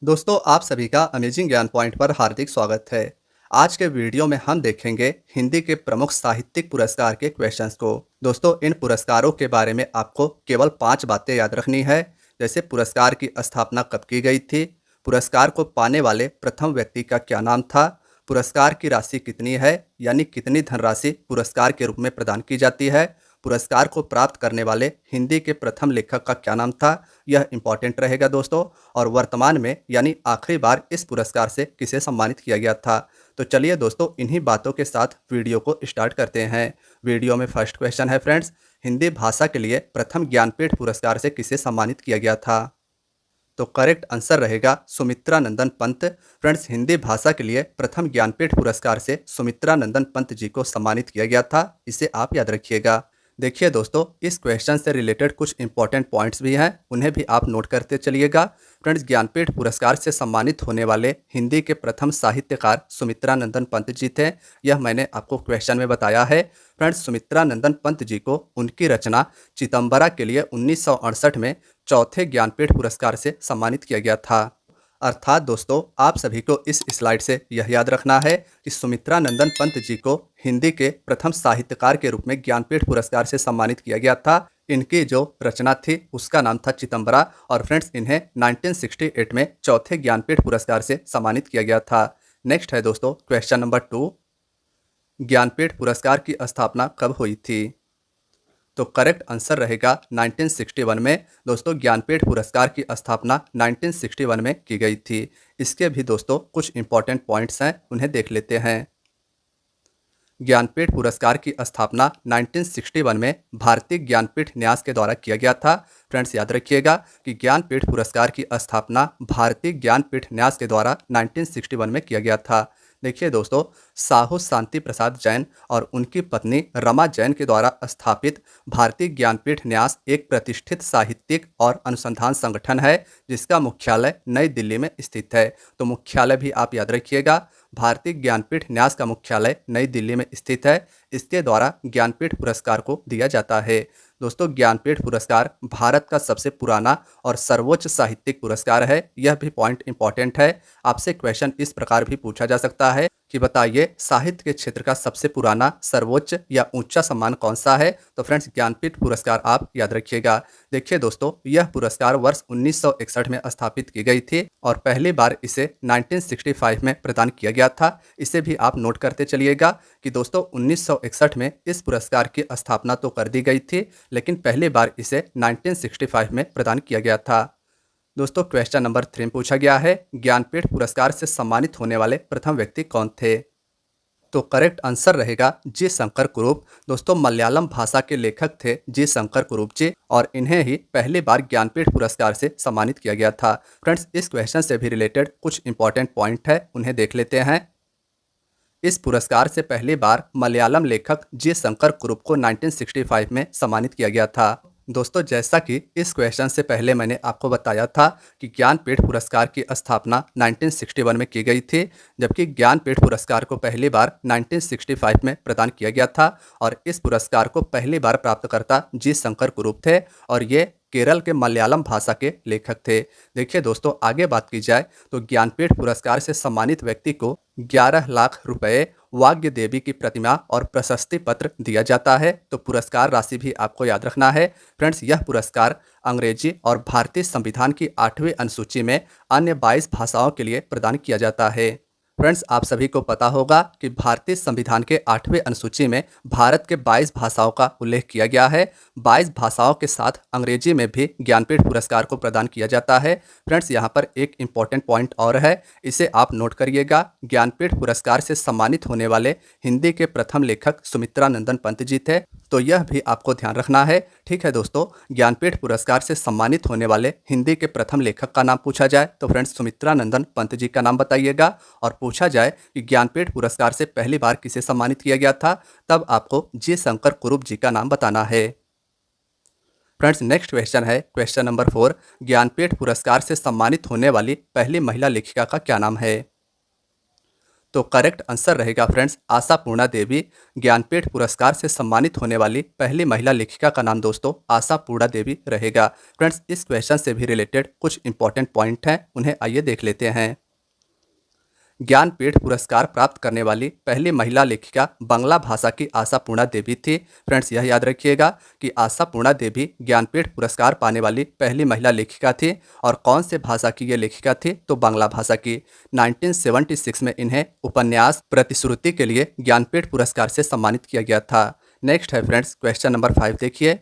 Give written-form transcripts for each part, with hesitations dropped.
दोस्तों आप सभी का अमेजिंग ज्ञान पॉइंट पर हार्दिक स्वागत है। आज के वीडियो में हम देखेंगे हिंदी के प्रमुख साहित्यिक पुरस्कार के क्वेश्चंस को। दोस्तों इन पुरस्कारों के बारे में आपको केवल 5 बातें याद रखनी है। जैसे पुरस्कार की स्थापना कब की गई थी, पुरस्कार को पाने वाले प्रथम व्यक्ति का क्या नाम था, पुरस्कार की राशि कितनी है यानी कितनी धनराशि पुरस्कार के रूप में प्रदान की जाती है, पुरस्कार को प्राप्त करने वाले हिंदी के प्रथम लेखक का क्या नाम था, यह इंपॉर्टेंट रहेगा दोस्तों। और वर्तमान में यानी आखिरी बार इस पुरस्कार से किसे सम्मानित किया गया था। तो चलिए दोस्तों इन्हीं बातों के साथ वीडियो को स्टार्ट करते हैं। वीडियो में फर्स्ट क्वेश्चन है फ्रेंड्स, हिंदी भाषा के लिए प्रथम ज्ञानपीठ पुरस्कार से किसे सम्मानित किया गया था। तो करेक्ट आंसर रहेगा सुमित्रा नंदन पंत। फ्रेंड्स हिंदी भाषा के लिए प्रथम ज्ञानपीठ पुरस्कार से सुमित्रा नंदन पंत जी को सम्मानित किया गया था, इसे आप याद रखिएगा। देखिए दोस्तों इस क्वेश्चन से रिलेटेड कुछ इंपॉर्टेंट पॉइंट्स भी हैं, उन्हें भी आप नोट करते चलिएगा। फ्रेंड्स ज्ञानपीठ पुरस्कार से सम्मानित होने वाले हिंदी के प्रथम साहित्यकार सुमित्रा नंदन पंत जी थे, यह मैंने आपको क्वेश्चन में बताया है। फ्रेंड्स सुमित्रा नंदन पंत जी को उनकी रचना चितंबरा के लिए 1968 में चौथे ज्ञानपीठ पुरस्कार से सम्मानित किया गया था। अर्थात दोस्तों आप सभी को इस स्लाइड से यह याद रखना है कि सुमित्रा नंदन पंत जी को हिंदी के प्रथम साहित्यकार के रूप में ज्ञानपीठ पुरस्कार से सम्मानित किया गया था। इनकी जो रचना थी उसका नाम था चितंबरा और फ्रेंड्स इन्हें 1968 में चौथे ज्ञानपीठ पुरस्कार से सम्मानित किया गया था। नेक्स्ट है दोस्तों क्वेश्चन नंबर 2, ज्ञानपीठ पुरस्कार की स्थापना कब हुई थी। तो करेक्ट आंसर रहेगा 1961 में। दोस्तों ज्ञानपीठ पुरस्कार की स्थापना 1961 में की गई थी। इसके भी दोस्तों कुछ इंपॉर्टेंट पॉइंट्स हैं, उन्हें देख लेते हैं। ज्ञानपीठ पुरस्कार की स्थापना 1961 में भारतीय ज्ञानपीठ न्यास के द्वारा किया गया था। फ्रेंड्स याद रखिएगा कि ज्ञानपीठ पुरस्कार की स्थापना भारतीय ज्ञानपीठ न्यास के द्वारा 1961 में किया गया था। देखिए दोस्तों साहू शांति प्रसाद जैन और उनकी पत्नी रमा जैन के द्वारा स्थापित भारतीय ज्ञानपीठ न्यास एक प्रतिष्ठित साहित्यिक और अनुसंधान संगठन है जिसका मुख्यालय नई दिल्ली में स्थित है। तो मुख्यालय भी आप याद रखिएगा, भारतीय ज्ञानपीठ न्यास का मुख्यालय नई दिल्ली में स्थित है। इसके द्वारा ज्ञानपीठ पुरस्कार को दिया जाता है। दोस्तों ज्ञानपीठ पुरस्कार भारत का सबसे पुराना और सर्वोच्च साहित्यिक पुरस्कार है, यह भी पॉइंट इंपॉर्टेंट है। आपसे क्वेश्चन इस प्रकार भी पूछा जा सकता है कि बताइए साहित्य के क्षेत्र का सबसे पुराना सर्वोच्च या ऊंचा सम्मान कौन सा है। तो फ्रेंड्स ज्ञानपीठ पुरस्कार आप याद रखिएगा। देखिए दोस्तों यह पुरस्कार वर्ष 1961 में स्थापित की गई थी और पहली बार इसे 1965 में प्रदान किया गया था। इसे भी आप नोट करते चलिएगा कि दोस्तों 1961 में इस पुरस्कार की स्थापना तो कर दी गई थी, लेकिन पहली बार इसे 1965 में प्रदान किया गया था। दोस्तों क्वेश्चन नंबर 3 में पूछा गया है ज्ञानपीठ पुरस्कार से सम्मानित होने वाले प्रथम व्यक्ति कौन थे। तो करेक्ट आंसर रहेगा जी शंकर कुरूप। दोस्तों मलयालम भाषा के लेखक थे जी शंकर कुरूप जी और इन्हें ही पहली बार ज्ञानपीठ पुरस्कार से सम्मानित किया गया था। फ्रेंड्स इस क्वेश्चन से भी रिलेटेड कुछ इंपॉर्टेंट पॉइंट है, उन्हें देख लेते हैं। इस पुरस्कार से पहली बार मलयालम लेखक जी शंकर कुरूप को 1965 में सम्मानित किया गया था। दोस्तों जैसा कि इस क्वेश्चन से पहले मैंने आपको बताया था कि ज्ञानपीठ पुरस्कार की स्थापना 1961 में की गई थी, जबकि ज्ञानपीठ पुरस्कार को पहली बार 1965 में प्रदान किया गया था और इस पुरस्कार को पहली बार प्राप्तकर्ता जी शंकर कुरूप थे और ये केरल के मलयालम भाषा के लेखक थे। देखिए दोस्तों आगे बात की जाए तो ज्ञानपीठ पुरस्कार से सम्मानित व्यक्ति को 11 लाख रुपए, वाग्य देवी की प्रतिमा और प्रशस्ति पत्र दिया जाता है। तो पुरस्कार राशि भी आपको याद रखना है। फ्रेंड्स यह पुरस्कार अंग्रेजी और भारतीय संविधान की 8वीं अनुसूची में अन्य 22 भाषाओं के लिए प्रदान किया जाता है। फ्रेंड्स आप सभी को पता होगा कि भारतीय संविधान के 8वें अनुसूची में भारत के 22 भाषाओं का उल्लेख किया गया है। 22 भाषाओं के साथ अंग्रेजी में भी ज्ञानपीठ पुरस्कार को प्रदान किया जाता है। फ्रेंड्स यहाँ पर एक इम्पॉर्टेंट पॉइंट और है, इसे आप नोट करिएगा। ज्ञानपीठ पुरस्कार से सम्मानित होने वाले हिंदी के प्रथम लेखक सुमित्रा नंदन पंत जी थे, तो यह भी आपको ध्यान रखना है। ठीक है दोस्तों, ज्ञानपीठ पुरस्कार से सम्मानित होने वाले हिंदी के प्रथम लेखक का नाम पूछा जाए तो फ्रेंड्स सुमित्रा नंदन पंत जी का नाम बताइएगा। और पूछा जाए कि ज्ञानपीठ पुरस्कार से पहली बार किसे सम्मानित किया गया था, तब आपको जी शंकर कुरूप जी का नाम बताना है। फ्रेंड्स नेक्स्ट क्वेश्चन है क्वेश्चन नंबर 4, ज्ञानपीठ पुरस्कार से सम्मानित होने वाली पहली महिला लेखिका का क्या नाम है। तो करेक्ट आंसर रहेगा फ्रेंड्स आशापूर्णा देवी। ज्ञानपीठ पुरस्कार से सम्मानित होने वाली पहली महिला लेखिका का नाम दोस्तों आशापूर्णा देवी रहेगा। फ्रेंड्स इस क्वेश्चन से भी रिलेटेड कुछ इंपॉर्टेंट पॉइंट हैं, उन्हें आइए देख लेते हैं। ज्ञानपीठ पुरस्कार प्राप्त करने वाली पहली महिला लेखिका बांग्ला भाषा की आशापूर्णा देवी थी। फ्रेंड्स यह याद रखिएगा कि आशापूर्णा देवी ज्ञानपीठ पुरस्कार पाने वाली पहली महिला लेखिका थी। और कौन से भाषा की ये लेखिका थी, तो बांग्ला भाषा की। 1976 में इन्हें उपन्यास प्रतिश्रुति के लिए ज्ञानपीठ पुरस्कार से सम्मानित किया गया था। नेक्स्ट है फ्रेंड्स क्वेश्चन नंबर 5 देखिए।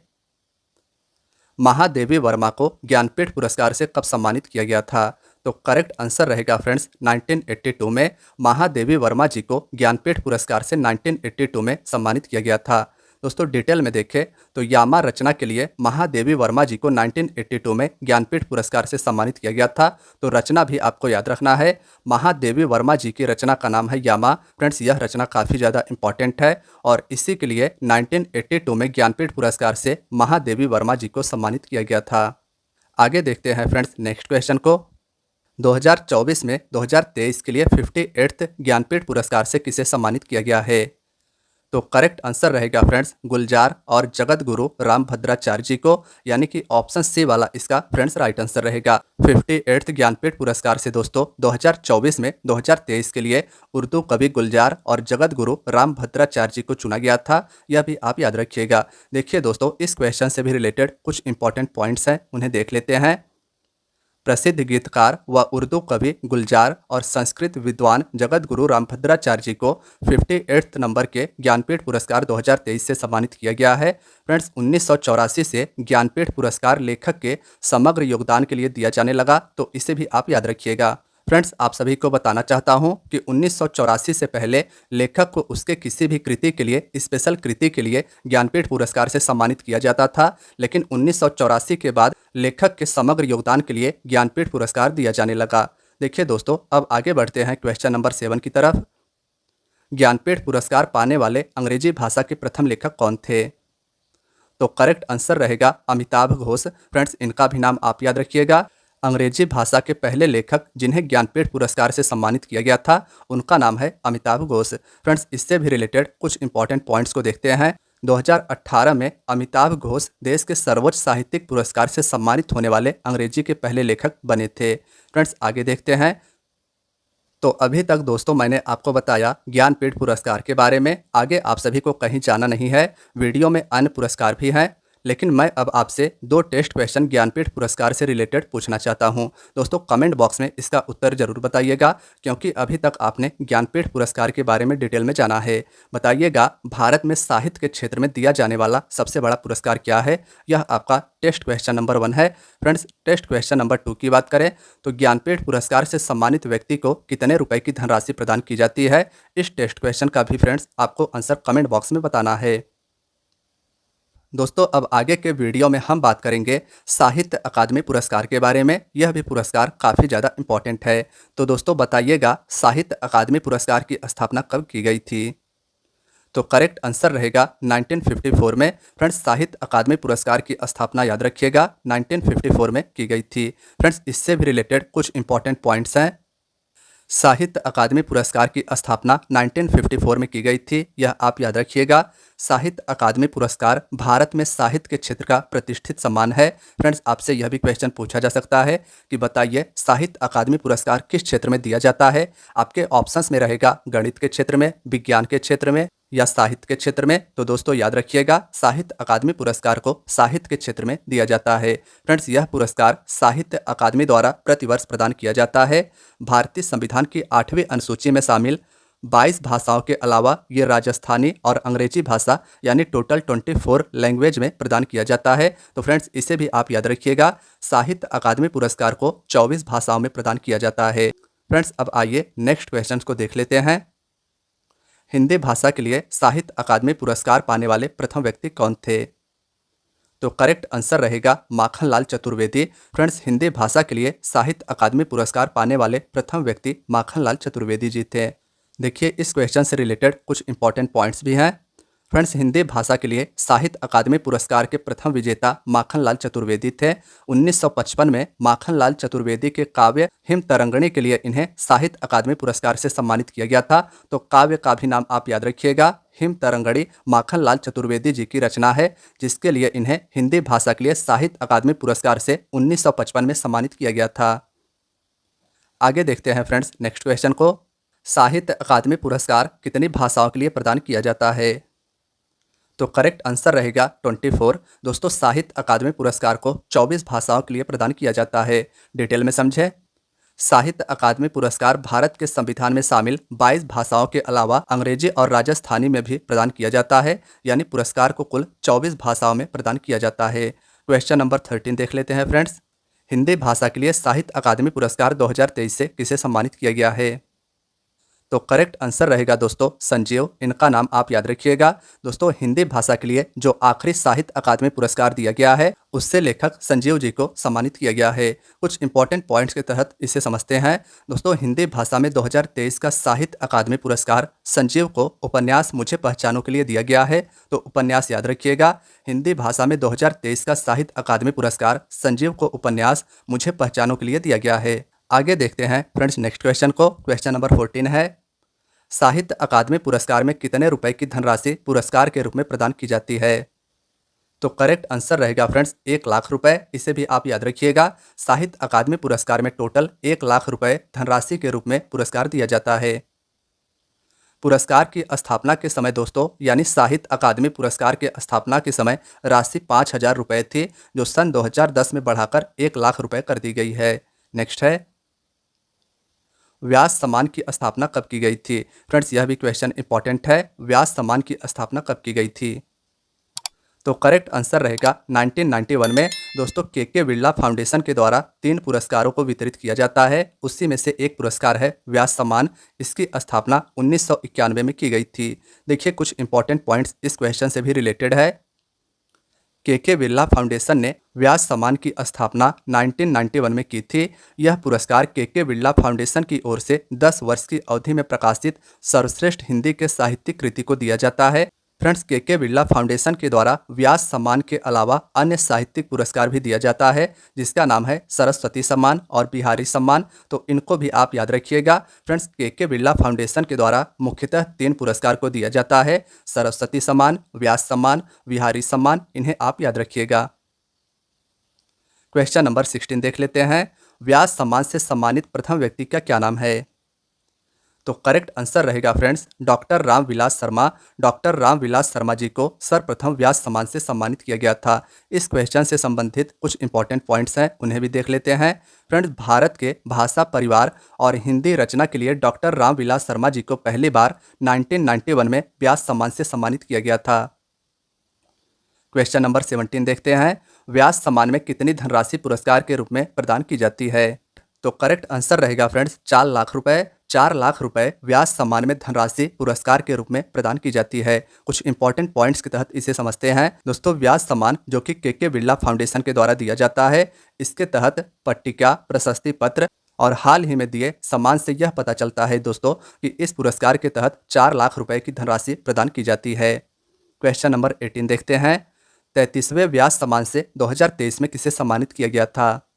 महादेवी वर्मा को ज्ञानपीठ पुरस्कार से कब सम्मानित किया गया था, तो करेक्ट आंसर रहेगा फ्रेंड्स 1982 में महादेवी वर्मा जी को ज्ञानपीठ पुरस्कार से 1982 में सम्मानित किया गया था। दोस्तों डिटेल में देखें तो यामा रचना के लिए महादेवी वर्मा जी को 1982 में ज्ञानपीठ पुरस्कार से सम्मानित किया गया था। तो रचना भी आपको याद रखना है, महादेवी वर्मा जी की रचना का नाम है यामा। फ्रेंड्स यह रचना काफ़ी ज़्यादा इंपॉर्टेंट है और इसी के लिए 1982 में ज्ञानपीठ पुरस्कार से महादेवी वर्मा जी को सम्मानित किया गया था। आगे देखते हैं फ्रेंड्स नेक्स्ट क्वेश्चन को। 2024 में 2023 के लिए 58th ज्ञानपीठ पुरस्कार से किसे सम्मानित किया गया है, तो करेक्ट आंसर रहेगा फ्रेंड्स गुलजार और जगत गुरु रामभद्राचार्य जी को, यानी कि ऑप्शन सी वाला इसका फ्रेंड्स राइट आंसर रहेगा। 58th ज्ञानपीठ पुरस्कार से दोस्तों 2024 में 2023 के लिए उर्दू कवि गुलजार और जगत गुरु रामभद्राचार्य जी को चुना गया था। यह भी आप याद रखिएगा। देखिए दोस्तों इस क्वेश्चन से भी रिलेटेड कुछ इंपॉर्टेंट पॉइंट्स हैं, उन्हें देख लेते हैं। प्रसिद्ध गीतकार व उर्दू कवि गुलजार और संस्कृत विद्वान जगत गुरु रामभद्राचार्य जी को 58th नंबर के ज्ञानपीठ पुरस्कार 2023 से सम्मानित किया गया है। फ्रेंड्स 1984 से ज्ञानपीठ पुरस्कार लेखक के समग्र योगदान के लिए दिया जाने लगा, तो इसे भी आप याद रखिएगा। फ्रेंड्स आप सभी को बताना चाहता हूं कि 1984 से पहले लेखक को उसके किसी भी कृति के लिए, स्पेशल कृति के लिए ज्ञानपीठ पुरस्कार से सम्मानित किया जाता था, लेकिन 1984 के बाद लेखक के समग्र योगदान के लिए ज्ञानपीठ पुरस्कार दिया जाने लगा। देखिए दोस्तों अब आगे बढ़ते हैं क्वेश्चन नंबर 7 की तरफ। ज्ञानपीठ पुरस्कार पाने वाले अंग्रेजी भाषा के प्रथम लेखक कौन थे, तो करेक्ट आंसर रहेगा अमिताभ घोष। फ्रेंड्स इनका भी नाम आप याद रखिएगा। अंग्रेजी भाषा के पहले लेखक जिन्हें ज्ञानपीठ पुरस्कार से सम्मानित किया गया था उनका नाम है अमिताभ घोष। फ्रेंड्स इससे भी रिलेटेड कुछ इंपॉर्टेंट पॉइंट्स को देखते हैं। 2018 में अमिताभ घोष देश के सर्वोच्च साहित्यिक पुरस्कार से सम्मानित होने वाले अंग्रेजी के पहले लेखक बने थे। फ्रेंड्स आगे देखते हैं। तो अभी तक दोस्तों मैंने आपको बताया ज्ञानपीठ पुरस्कार के बारे में। आगे आप सभी को कहीं जाना नहीं है, वीडियो में अन्य पुरस्कार भी हैं, लेकिन मैं अब आपसे 2 टेस्ट क्वेश्चन ज्ञानपीठ पुरस्कार से रिलेटेड पूछना चाहता हूं। दोस्तों कमेंट बॉक्स में इसका उत्तर जरूर बताइएगा, क्योंकि अभी तक आपने ज्ञानपीठ पुरस्कार के बारे में डिटेल में जाना है। बताइएगा भारत में साहित्य के क्षेत्र में दिया जाने वाला सबसे बड़ा पुरस्कार क्या है। यह आपका टेस्ट क्वेश्चन नंबर 1 है। फ्रेंड्स टेस्ट क्वेश्चन नंबर 2 की बात करें तो ज्ञानपीठ पुरस्कार से सम्मानित व्यक्ति को कितने रुपए की धनराशि प्रदान की जाती है। इस टेस्ट क्वेश्चन का भी फ्रेंड्स आपको आंसर कमेंट बॉक्स में बताना है। दोस्तों अब आगे के वीडियो में हम बात करेंगे साहित्य अकादमी पुरस्कार के बारे में। यह भी पुरस्कार काफ़ी ज़्यादा इंपॉर्टेंट है। तो दोस्तों बताइएगा साहित्य अकादमी पुरस्कार की स्थापना कब की गई थी, तो करेक्ट आंसर रहेगा 1954 में। फ्रेंड्स साहित्य अकादमी पुरस्कार की स्थापना याद रखिएगा 1954 में की गई थी। फ्रेंड्स इससे भी रिलेटेड कुछ इंपॉर्टेंट पॉइंट्स हैं। साहित्य अकादमी पुरस्कार की स्थापना 1954 में की गई थी, यह आप याद रखिएगा। साहित्य अकादमी पुरस्कार भारत में साहित्य के क्षेत्र का प्रतिष्ठित सम्मान है। फ्रेंड्स आपसे यह भी क्वेश्चन पूछा जा सकता है कि बताइए साहित्य अकादमी पुरस्कार किस क्षेत्र में दिया जाता है। आपके ऑप्शंस में रहेगा गणित के क्षेत्र में, विज्ञान के क्षेत्र में या साहित्य के क्षेत्र में। तो दोस्तों याद रखिएगा साहित्य अकादमी पुरस्कार को साहित्य के क्षेत्र में दिया जाता है। फ्रेंड्स यह पुरस्कार साहित्य अकादमी द्वारा प्रतिवर्ष प्रदान किया जाता है। भारतीय संविधान की 8वीं अनुसूची में शामिल 22 भाषाओं के अलावा ये राजस्थानी और अंग्रेजी भाषा यानी टोटल 24 लैंग्वेज में प्रदान किया जाता है। तो फ्रेंड्स इसे भी आप याद रखिएगा, साहित्य अकादमी पुरस्कार को 24 भाषाओं में प्रदान किया जाता है। फ्रेंड्स अब आइए नेक्स्ट क्वेश्चन को देख लेते हैं। हिंदी भाषा के लिए साहित्य अकादमी पुरस्कार पाने वाले प्रथम व्यक्ति कौन थे, तो करेक्ट आंसर रहेगा माखनलाल चतुर्वेदी। फ्रेंड्स हिंदी भाषा के लिए साहित्य अकादमी पुरस्कार पाने वाले प्रथम व्यक्ति माखनलाल चतुर्वेदी जी थे। देखिए इस क्वेश्चन से रिलेटेड कुछ इंपॉर्टेंट पॉइंट्स भी हैं। फ्रेंड्स, हिंदी भाषा के लिए साहित्य अकादमी पुरस्कार के प्रथम विजेता माखनलाल चतुर्वेदी थे। 1955 में माखनलाल चतुर्वेदी के काव्य हिम तरंगिणी के लिए इन्हें साहित्य अकादमी पुरस्कार से सम्मानित किया गया था। तो काव्य का भी नाम आप याद रखिएगा, हिम तरंगिणी माखनलाल चतुर्वेदी जी की रचना है, जिसके लिए इन्हें हिंदी भाषा के लिए साहित्य अकादमी पुरस्कार से 1955 में सम्मानित किया गया था। आगे देखते हैं फ्रेंड्स नेक्स्ट क्वेश्चन को। साहित्य अकादमी पुरस्कार कितनी भाषाओं के लिए प्रदान किया जाता है? तो करेक्ट आंसर रहेगा 24। दोस्तों, साहित्य अकादमी पुरस्कार को 24 भाषाओं के लिए प्रदान किया जाता है। डिटेल में समझें। साहित्य अकादमी पुरस्कार भारत के संविधान में शामिल 22 भाषाओं के अलावा अंग्रेजी और राजस्थानी में भी प्रदान किया जाता है, यानी पुरस्कार को कुल 24 भाषाओं में प्रदान किया जाता है। क्वेश्चन नंबर 13 देख लेते हैं फ्रेंड्स। हिंदी भाषा के लिए साहित्य अकादमी पुरस्कार 2023 से किसे सम्मानित किया गया है? तो करेक्ट आंसर रहेगा दोस्तों संजीव। इनका नाम आप याद रखिएगा। दोस्तों, हिंदी भाषा के लिए जो आखिरी साहित्य अकादमी पुरस्कार दिया गया है, उससे लेखक संजीव जी को सम्मानित किया गया है। कुछ इंपॉर्टेंट पॉइंट्स के तहत इसे समझते हैं। दोस्तों, हिंदी भाषा में 2023 का साहित्य अकादमी पुरस्कार संजीव को उपन्यास मुझे पहचानो के लिए दिया गया है। तो उपन्यास याद रखिएगा। हिंदी भाषा में 2023 का साहित्य अकादमी पुरस्कार संजीव को उपन्यास मुझे पहचानो के लिए दिया गया है। आगे देखते हैं फ्रेंड्स नेक्स्ट क्वेश्चन को। क्वेश्चन नंबर 14 है, साहित्य अकादमी पुरस्कार में कितने रुपए की धनराशि पुरस्कार के रूप में प्रदान की जाती है? तो करेक्ट आंसर रहेगा फ्रेंड्स 1 लाख रुपए। इसे भी आप याद रखिएगा। साहित्य अकादमी पुरस्कार में टोटल 1 लाख रुपए धनराशि के रूप में पुरस्कार दिया जाता है। पुरस्कार की स्थापना के समय दोस्तों, यानी साहित्य अकादमी पुरस्कार के स्थापना के समय राशि 5,000 रुपये थी, जो सन 2010 में बढ़ाकर 1 लाख रुपए कर दी गई है। नेक्स्ट है, व्यास सम्मान की स्थापना कब की गई थी? फ्रेंड्स, यह भी क्वेश्चन इंपॉर्टेंट है। व्यास सम्मान की स्थापना कब की गई थी? तो करेक्ट आंसर रहेगा 1991 में। दोस्तों, के बिरला फाउंडेशन के द्वारा 3 पुरस्कारों को वितरित किया जाता है। उसी में से एक पुरस्कार है व्यास सम्मान। इसकी स्थापना 1991 में की गई थी। देखिए, कुछ इंपॉर्टेंट पॉइंट्स इस क्वेश्चन से भी रिलेटेड है। के बिरला फाउंडेशन ने व्यास सम्मान की स्थापना 1991 में की थी। यह पुरस्कार के बिरला फाउंडेशन की ओर से 10 वर्ष की अवधि में प्रकाशित सर्वश्रेष्ठ हिंदी के साहित्यिक कृति को दिया जाता है। फ्रेंड्स, के बिरला फाउंडेशन के द्वारा व्यास सम्मान के अलावा अन्य साहित्यिक पुरस्कार भी दिया जाता है, जिसका नाम है सरस्वती सम्मान और बिहारी सम्मान। तो इनको भी आप याद रखिएगा। फ्रेंड्स, के बिरला फाउंडेशन के द्वारा मुख्यतः 3 पुरस्कार को दिया जाता है, सरस्वती सम्मान, व्यास सम्मान, बिहारी सम्मान। इन्हें आप याद रखिएगा। क्वेश्चन नंबर 16 देख लेते हैं। व्यास सम्मान से सम्मानित प्रथम व्यक्ति का क्या नाम है? तो करेक्ट आंसर रहेगा friends doctor Ramvilas Sharma. Doctor Ramvilas Sharma ji को सर्वप्रथम व्यास सम्मान से सम्मानित किया गया था। इस क्वेश्चन से संबंधित कुछ इंपॉर्टेंट पॉइंट्स हैं, उन्हें भी देख लेते हैं। फ्रेंड्स, भारत के भाषा, परिवार और हिंदी रचना के लिए डॉक्टर रामविलास शर्मा जी को पहली बार 1991 में व्यास सम्मान से सम्मानित किया गया था। क्वेश्चन नंबर 17 देखते हैं। व्यास सम्मान में कितनी धनराशि पुरस्कार के रूप में प्रदान की जाती है? तो करेक्ट आंसर रहेगा फ्रेंड्स 4 लाख रुपए। 4 लाख रुपए व्यास सम्मान में धनराशि पुरस्कार के रूप में प्रदान की जाती है। कुछ इंपॉर्टेंट पॉइंट्स के तहत इसे समझते हैं। दोस्तों, व्यास सम्मान जो कि के बिरला फाउंडेशन के द्वारा दिया जाता है, इसके तहत पट्टिका, प्रशस्ति पत्र और हाल ही में दिए सम्मान से यह पता चलता है दोस्तों कि इस पुरस्कार के तहत 4 लाख रुपए की धनराशि प्रदान की जाती है। क्वेश्चन नंबर 18 देखते हैं। 33वें व्यास सम्मान से 2023 में किसे सम्मानित किया गया था?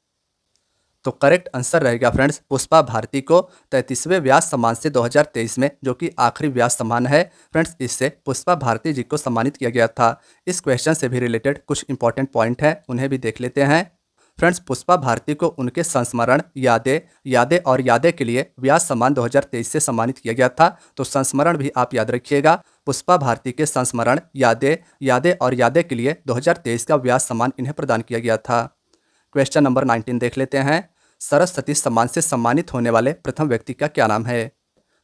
तो करेक्ट आंसर रहेगा फ्रेंड्स पुष्पा भारती को 33वें व्यास सम्मान से 2023 में, जो कि आखिरी व्यास सम्मान है फ्रेंड्स, इससे पुष्पा भारती जी को सम्मानित किया गया था। इस क्वेश्चन से भी रिलेटेड कुछ इंपॉर्टेंट पॉइंट हैं, उन्हें भी देख लेते हैं। फ्रेंड्स, पुष्पा भारती को उनके संस्मरण, यादें और यादें के लिए व्यास सम्मान 2023 से सम्मानित किया गया था। तो संस्मरण भी आप याद रखिएगा। पुष्पा भारती के संस्मरण, यादें और यादें के लिए 2023 का व्यास सम्मान इन्हें प्रदान किया गया था। क्वेश्चन नंबर 19 देख लेते हैं। सरस्वती सम्मान से सम्मानित होने वाले प्रथम व्यक्ति का क्या नाम है?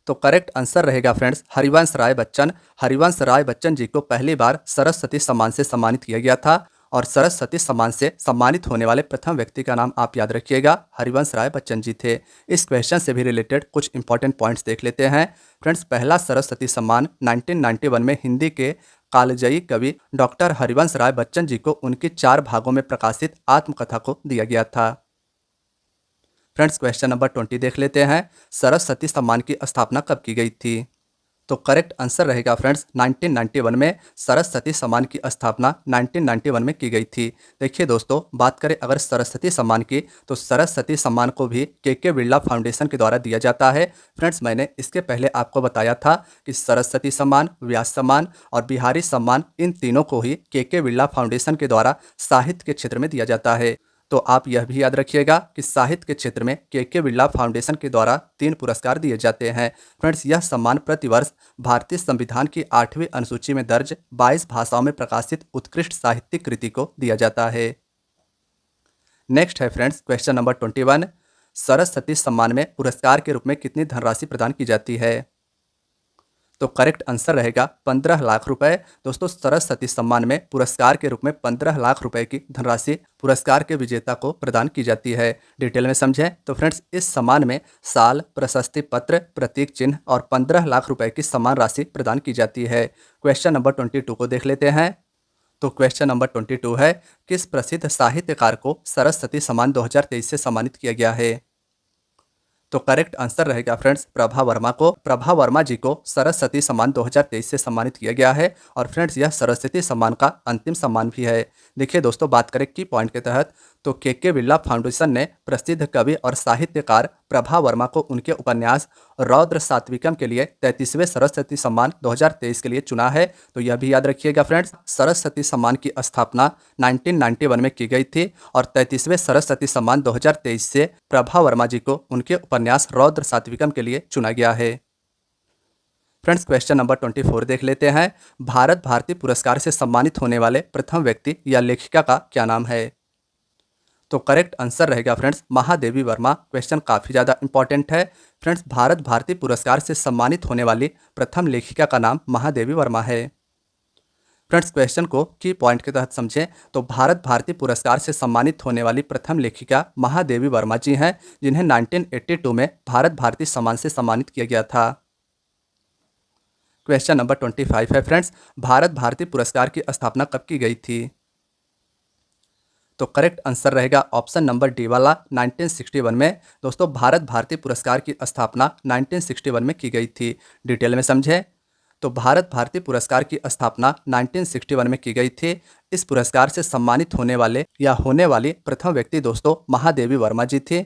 तो करेक्ट आंसर रहेगा फ्रेंड्स हरिवंश राय बच्चन। हरिवंश राय बच्चन जी को पहली बार सरस्वती सम्मान से सम्मानित किया गया था। और सरस्वती सम्मान से सम्मानित होने वाले प्रथम व्यक्ति का नाम आप याद रखिएगा, हरिवंश राय बच्चन जी थे। इस क्वेश्चन से भी रिलेटेड कुछ इंपॉर्टेंट पॉइंट्स देख लेते हैं। फ्रेंड्स, पहला सरस्वती सम्मान 1991 में हिंदी के कालजयी कवि डॉक्टर हरिवंश राय बच्चन जी को उनकी 4 भागों में प्रकाशित आत्मकथा को दिया गया था। फ्रेंड्स, क्वेश्चन नंबर 20 देख लेते हैं। सरस्वती सम्मान की स्थापना कब की गई थी? तो करेक्ट आंसर रहेगा फ्रेंड्स 1991 में सरस्वती सम्मान की स्थापना 1991 में की गई थी। देखिए दोस्तों, बात करें अगर सरस्वती सम्मान की, तो सरस्वती सम्मान को भी के बिरला फाउंडेशन के द्वारा दिया जाता है। फ्रेंड्स, मैंने इसके पहले आपको बताया था कि सरस्वती सम्मान, व्यास सम्मान और बिहारी सम्मान, इन तीनों को ही के बिरला फाउंडेशन के द्वारा साहित्य के क्षेत्र में दिया जाता है। तो आप यह भी याद रखिएगा कि साहित्य के क्षेत्र में के बिरला फाउंडेशन के द्वारा 3 पुरस्कार दिए जाते हैं। फ्रेंड्स, यह सम्मान प्रतिवर्ष भारतीय संविधान की 8वीं अनुसूची में दर्ज 22 भाषाओं में प्रकाशित उत्कृष्ट साहित्यिक कृति को दिया जाता है। नेक्स्ट है फ्रेंड्स क्वेश्चन नंबर 21। सरस्वती सम्मान में पुरस्कार के रूप में कितनी धनराशि प्रदान की जाती है? तो करेक्ट आंसर रहेगा 15 लाख रुपए। दोस्तों, सरस्वती सम्मान में पुरस्कार के रूप में 15 लाख रुपए की धनराशि पुरस्कार के विजेता को प्रदान की जाती है। डिटेल में समझें तो फ्रेंड्स, इस सम्मान में साल, प्रशस्ति पत्र, प्रतीक चिन्ह और 15 लाख रुपए की सम्मान राशि प्रदान की जाती है। क्वेश्चन नंबर 22 को देख लेते हैं। तो क्वेश्चन नंबर 22 है, किस प्रसिद्ध साहित्यकार को सरस्वती सम्मान 2023 से सम्मानित किया गया है? तो करेक्ट आंसर रहेगा फ्रेंड्स प्रभा वर्मा को। प्रभा वर्मा जी को सरस्वती सम्मान 2023 से सम्मानित किया गया है। और फ्रेंड्स, यह सरस्वती सम्मान का अंतिम सम्मान भी है। देखिए दोस्तों, बात करें की पॉइंट के तहत, तो के बिरला फाउंडेशन ने प्रसिद्ध कवि और साहित्यकार प्रभा वर्मा को उनके उपन्यास रौद्र सात्विकम के लिए 33वें सरस्वती सम्मान 2023 के लिए चुना है। तो यह भी याद रखिएगा फ्रेंड्स, सरस्वती सम्मान की स्थापना 1991 में की गई थी और 33वें सरस्वती सम्मान 2023 से प्रभा वर्मा जी को उनके उपन्यास रौद्र सात्विकम के लिए चुना गया है। फ्रेंड्स, क्वेश्चन नंबर 24 देख लेते हैं। भारत भारती पुरस्कार से सम्मानित होने वाले प्रथम व्यक्ति या लेखिका का क्या नाम है? तो करेक्ट आंसर रहेगा फ्रेंड्स महादेवी वर्मा। क्वेश्चन काफ़ी ज़्यादा इंपॉर्टेंट है। फ्रेंड्स, भारत भारती पुरस्कार से सम्मानित होने वाली प्रथम लेखिका का नाम महादेवी वर्मा है। फ्रेंड्स, क्वेश्चन को की पॉइंट के तहत समझें तो भारत भारती पुरस्कार से सम्मानित होने वाली प्रथम लेखिका महादेवी वर्मा जी हैं, जिन्हें 1982 में भारत भारती सम्मान से सम्मानित किया गया था। क्वेश्चन नंबर 25 है फ्रेंड्स, भारत भारती पुरस्कार की स्थापना कब की गई थी? तो करेक्ट आंसर रहेगा ऑप्शन नंबर डी वाला 1961 में। दोस्तों, भारत भारती पुरस्कार की स्थापना 1961 में की गई थी। डिटेल में समझें तो भारत भारती पुरस्कार की स्थापना 1961 में की गई थी। इस पुरस्कार से सम्मानित होने वाले या होने वाली प्रथम व्यक्ति दोस्तों महादेवी वर्मा जी थे।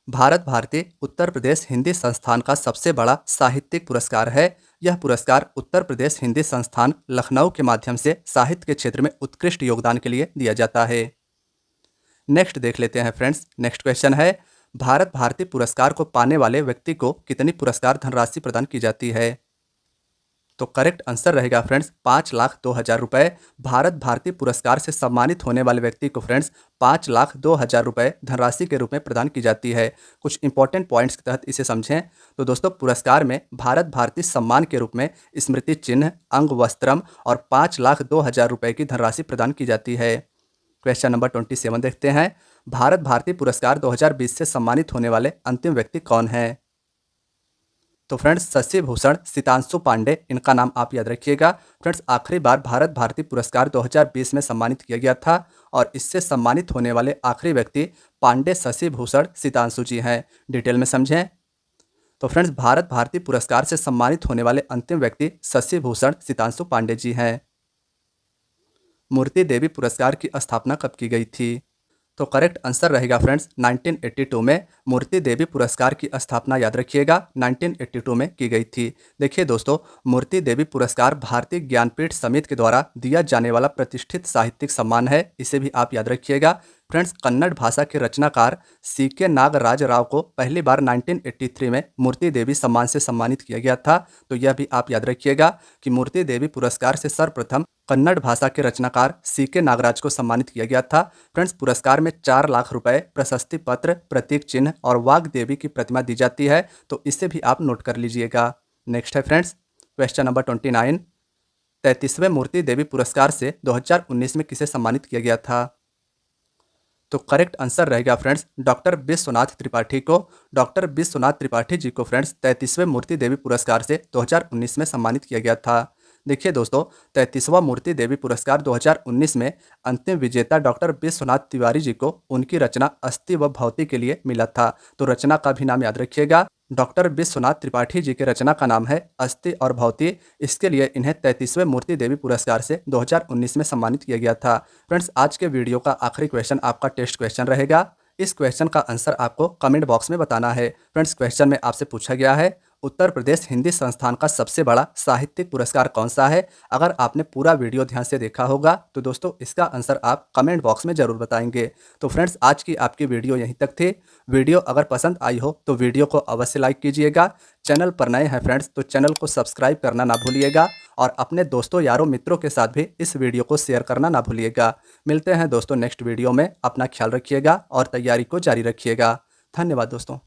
भारत भारती उत्तर प्रदेश हिंदी संस्थान का सबसे बड़ा साहित्यिक पुरस्कार है। यह पुरस्कार उत्तर प्रदेश हिंदी संस्थान लखनऊ के माध्यम से साहित्य के क्षेत्र में उत्कृष्ट योगदान के लिए दिया जाता है। नेक्स्ट देख लेते हैं फ्रेंड्स। नेक्स्ट क्वेश्चन है, भारत भारती पुरस्कार को पाने वाले व्यक्ति को कितनी पुरस्कार धनराशि प्रदान की जाती है? तो करेक्ट आंसर रहेगा फ्रेंड्स 5,02,000 रुपये। भारत भारती पुरस्कार से सम्मानित होने वाले व्यक्ति को फ्रेंड्स 5,02,000 रुपये धनराशि के रूप में प्रदान की जाती है। कुछ इंपॉर्टेंट पॉइंट्स के तहत इसे समझें तो दोस्तों, पुरस्कार में भारत भारती सम्मान के रूप में स्मृति चिन्ह, अंग वस्त्रम और 5,02,000 रुपये की धनराशि प्रदान की जाती है। क्वेश्चन नंबर 27 देखते हैं। भारत भारती पुरस्कार 2020 से सम्मानित होने वाले अंतिम व्यक्ति कौन हैं? तो फ्रेंड्स, शशि भूषण सितांशु पांडे, इनका नाम आप याद रखिएगा। फ्रेंड्स, आखिरी बार भारत भारती पुरस्कार 2020 में सम्मानित किया गया था और इससे सम्मानित होने वाले आखिरी व्यक्ति पांडे शशि भूषण सितांशु जी हैं। डिटेल में समझें तो फ्रेंड्स, भारत भारती पुरस्कार से सम्मानित होने वाले अंतिम व्यक्ति शशि भूषण सितांशु पांडे जी हैं। मूर्ति देवी पुरस्कार की स्थापना कब की गई थी? तो करेक्ट आंसर रहेगा फ्रेंड्स 1982 में मूर्ति देवी पुरस्कार की स्थापना याद रखिएगा 1982 में की गई थी। देखिए दोस्तों, मूर्ति देवी पुरस्कार भारतीय ज्ञानपीठ समिति के द्वारा दिया जाने वाला प्रतिष्ठित साहित्यिक सम्मान है। इसे भी आप याद रखिएगा। फ्रेंड्स, कन्नड़ भाषा के रचनाकार CK नागराज राव को पहली बार 1983 में मूर्ति देवी सम्मान से सम्मानित किया गया था। तो यह भी आप याद रखिएगा कि मूर्ति देवी पुरस्कार से सर्वप्रथम कन्नड़ भाषा के रचनाकार CK नागराज को सम्मानित किया गया था। फ्रेंड्स, पुरस्कार में 4 लाख रुपए, प्रशस्ति पत्र, प्रतीक चिन्ह और वाग देवी की प्रतिमा दी जाती है। तो इसे भी आप नोट कर लीजिएगा। नेक्स्ट है फ्रेंड्स क्वेश्चन नंबर 29। 33वें मूर्ति देवी पुरस्कार से 2019 में किसे सम्मानित किया गया था? तो करेक्ट आंसर रहेगा फ्रेंड्स डॉक्टर विश्वनाथ त्रिपाठी को। डॉक्टर विश्वनाथ त्रिपाठी जी को फ्रेंड्स 33वें मूर्ति देवी पुरस्कार से 2019 में सम्मानित किया गया था। देखिए दोस्तों, 33वां मूर्ति देवी पुरस्कार 2019 में अंतिम विजेता डॉक्टर विश्वनाथ तिवारी जी को उनकी रचना अस्थि व भौतिक के लिए मिला था। तो रचना का भी नाम याद रखिएगा। डॉक्टर विश्वनाथ त्रिपाठी जी की रचना का नाम है अस्थि और भौतिक। इसके लिए इन्हें 33वें मूर्ति देवी पुरस्कार से 2019 में सम्मानित किया गया था। फ्रेंड्स, आज के वीडियो का आखिरी क्वेश्चन आपका टेस्ट क्वेश्चन रहेगा। इस क्वेश्चन का आंसर आपको कमेंट बॉक्स में बताना है। फ्रेंड्स, क्वेश्चन में आपसे पूछा गया है, उत्तर प्रदेश हिंदी संस्थान का सबसे बड़ा साहित्यिक पुरस्कार कौन सा है। अगर आपने पूरा वीडियो ध्यान से देखा होगा तो दोस्तों इसका आंसर आप कमेंट बॉक्स में जरूर बताएंगे। तो फ्रेंड्स, आज की आपकी वीडियो यहीं तक थी। वीडियो अगर पसंद आई हो तो वीडियो को अवश्य लाइक कीजिएगा। चैनल पर नए हैं फ्रेंड्स तो चैनल को सब्सक्राइब करना ना भूलिएगा और अपने दोस्तों यारों मित्रों के साथ भी इस वीडियो को शेयर करना ना भूलिएगा। मिलते हैं दोस्तों नेक्स्ट वीडियो में। अपना ख्याल रखिएगा और तैयारी को जारी रखिएगा। धन्यवाद दोस्तों।